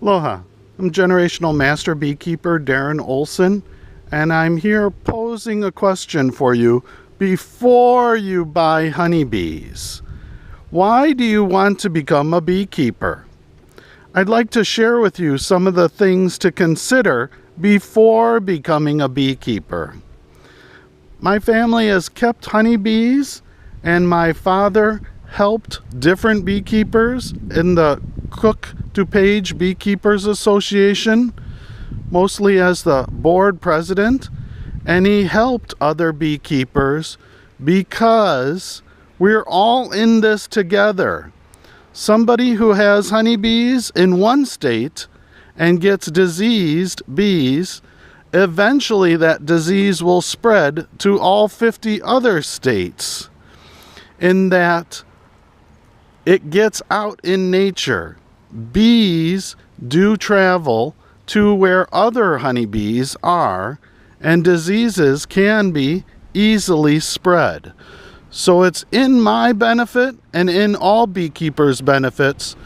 Aloha, I'm Generational Master Beekeeper Darren Olson, and I'm here posing a question for you before you buy honeybees. Why do you want to become a beekeeper? I'd like to share with you some of the things to consider before becoming a beekeeper. My family has kept honeybees, and my father helped different beekeepers in the Cook DuPage Beekeepers Association, mostly as the board president, and he helped other beekeepers because we're all in this together. Somebody who has honeybees in one state and gets diseased bees, eventually that disease will spread to all 50 other states, in that it gets out in nature. Bees do travel to where other honeybees are, and diseases can be easily spread. So it's in my benefit and in all beekeepers' benefits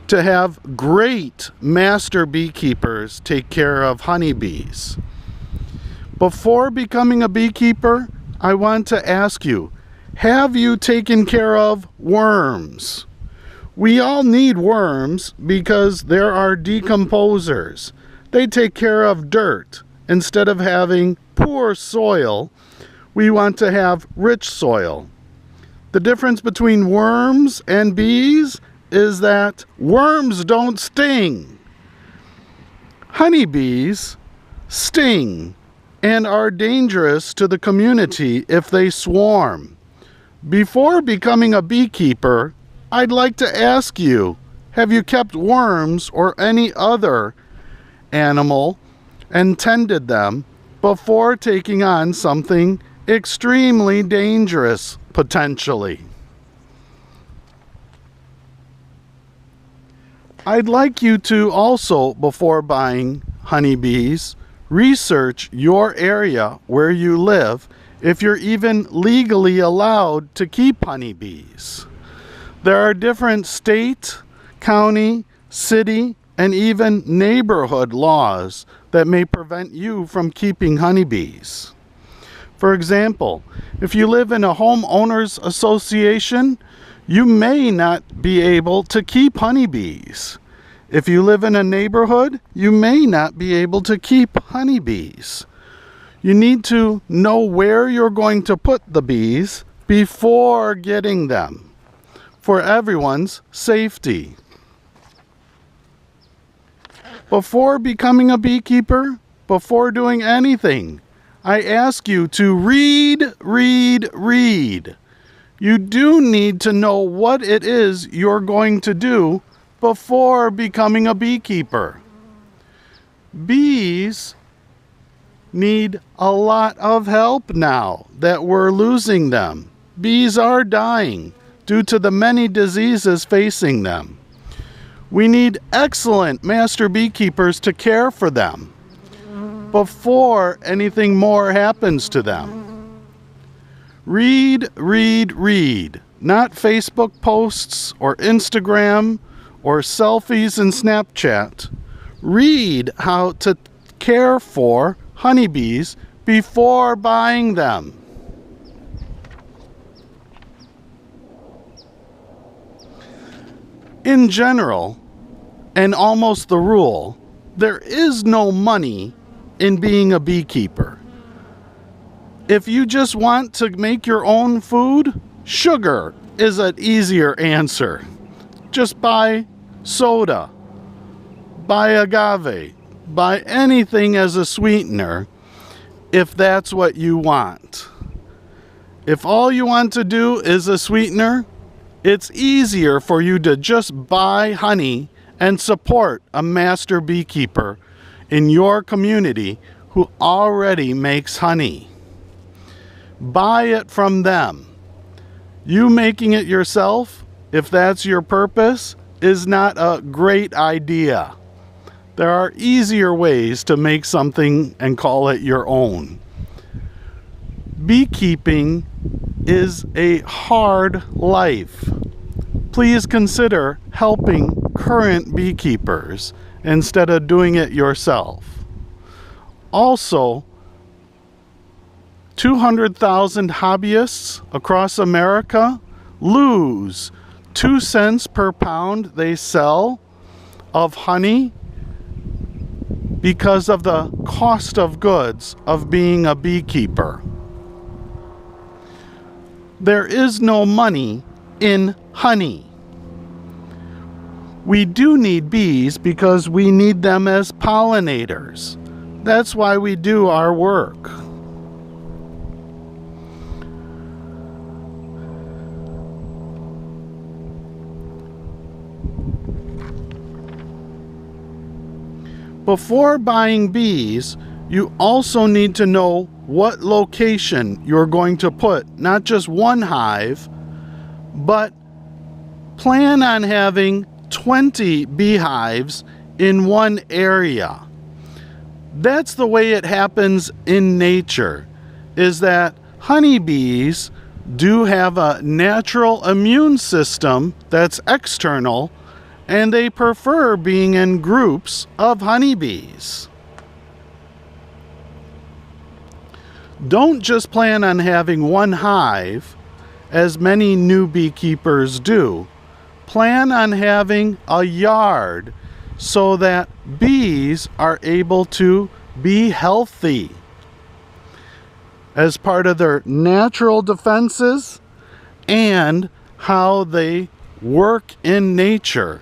to have great master beekeepers take care of honeybees. Before becoming a beekeeper, I want to ask you, have you taken care of worms? We all need worms because there are decomposers. They take care of dirt. Instead of having poor soil, we want to have rich soil. The difference between worms and bees is that worms don't sting. Honeybees sting and are dangerous to the community if they swarm. Before becoming a beekeeper, I'd like to ask you, have you kept worms or any other animal and tended them before taking on something extremely dangerous, potentially? I'd like you to also, before buying honeybees, research your area where you live if you're even legally allowed to keep honeybees. There are different state, county, city, and even neighborhood laws that may prevent you from keeping honeybees. For example, if you live in a homeowners association, you may not be able to keep honeybees. If you live in a neighborhood, you may not be able to keep honeybees. You need to know where you're going to put the bees before getting them, for everyone's safety. Before becoming a beekeeper, before doing anything, I ask you to read. You do need to know what it is you're going to do before becoming a beekeeper. Bees need a lot of help now that we're losing them. Bees are dying due to the many diseases facing them. We need excellent master beekeepers to care for them before anything more happens to them. Read, not Facebook posts or Instagram or selfies and Snapchat. Read how to care for honeybees before buying them. In general, and almost the rule, there is no money in being a beekeeper. If you just want to make your own food, sugar is an easier answer. Just buy soda, buy agave, buy anything as a sweetener if that's what you want. If all you want to do is a sweetener, it's easier for you to just buy honey and support a master beekeeper in your community who already makes honey. Buy it from them. You making it yourself, if that's your purpose, is not a great idea. There are easier ways to make something and call it your own. Beekeeping is a hard life. Please consider helping current beekeepers instead of doing it yourself. Also, 200,000 hobbyists across America lose 2 cents per pound they sell of honey because of the cost of goods of being a beekeeper. There is no money in honey. We do need bees because we need them as pollinators. That's why we do our work. Before buying bees, you also need to know what location you're going to put not just one hive, but plan on having 20 beehives in one area. That's the way it happens in nature, is that honeybees do have a natural immune system that's external, and they prefer being in groups of honeybees. Don't just plan on having one hive, as many new beekeepers do. Plan on having a yard so that bees are able to be healthy as part of their natural defenses and how they work in nature.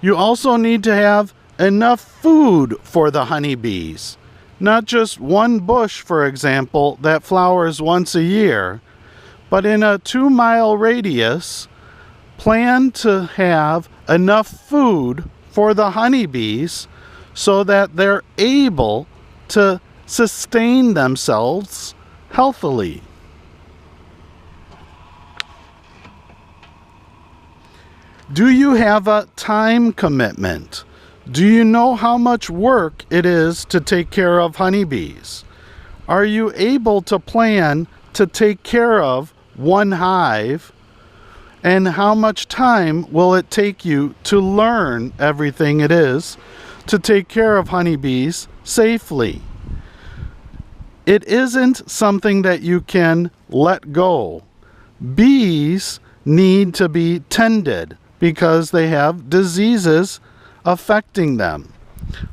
You also need to have enough food for the honeybees. Not just one bush, for example, that flowers once a year, but in a 2-mile radius, plan to have enough food for the honeybees so that they're able to sustain themselves healthily. Do you have a time commitment? Do you know how much work it is to take care of honeybees? Are you able to plan to take care of one hive? And how much time will it take you to learn everything it is to take care of honeybees safely? It isn't something that you can let go. Bees need to be tended because they have diseases affecting them.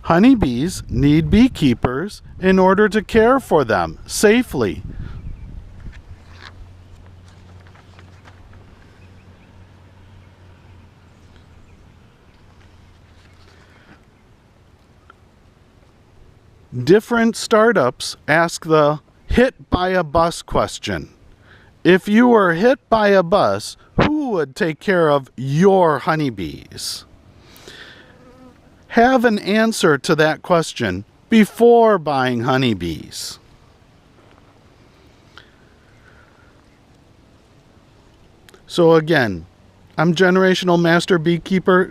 Honeybees need beekeepers in order to care for them safely. Different startups ask the hit by a bus question. If you were hit by a bus, who would take care of your honeybees? Have an answer to that question before buying honeybees. So again, I'm Generational Master Beekeeper